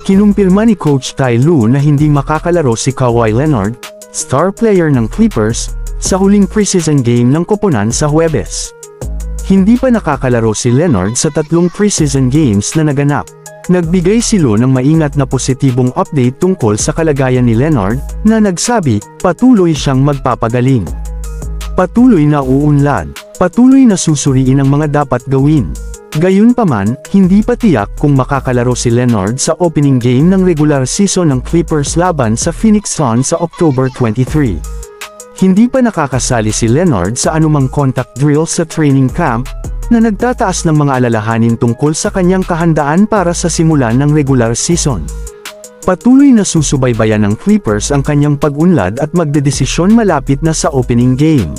Kinumpirma ni Coach Ty Lue na hindi makakalaro si Kawhi Leonard, star player ng Clippers, sa huling preseason game ng koponan sa Huwebes. Hindi pa nakakalaro si Leonard sa 3 preseason games na naganap. Nagbigay si Lue ng maingat na positibong update tungkol sa kalagayan ni Leonard, na nagsabi, patuloy siyang magpapagaling. Patuloy na uunlad. Patuloy na susuriin ang mga dapat gawin. Gayunpaman, hindi pa tiyak kung makakalaro si Leonard sa opening game ng regular season ng Clippers laban sa Phoenix Suns sa October 23. Hindi pa nakakasali si Leonard sa anumang contact drill sa training camp, na nagtataas ng mga alalahanin tungkol sa kanyang kahandaan para sa simulan ng regular season. Patuloy na susubaybayan ng Clippers ang kanyang pag-unlad at magdedesisyon malapit na sa opening game.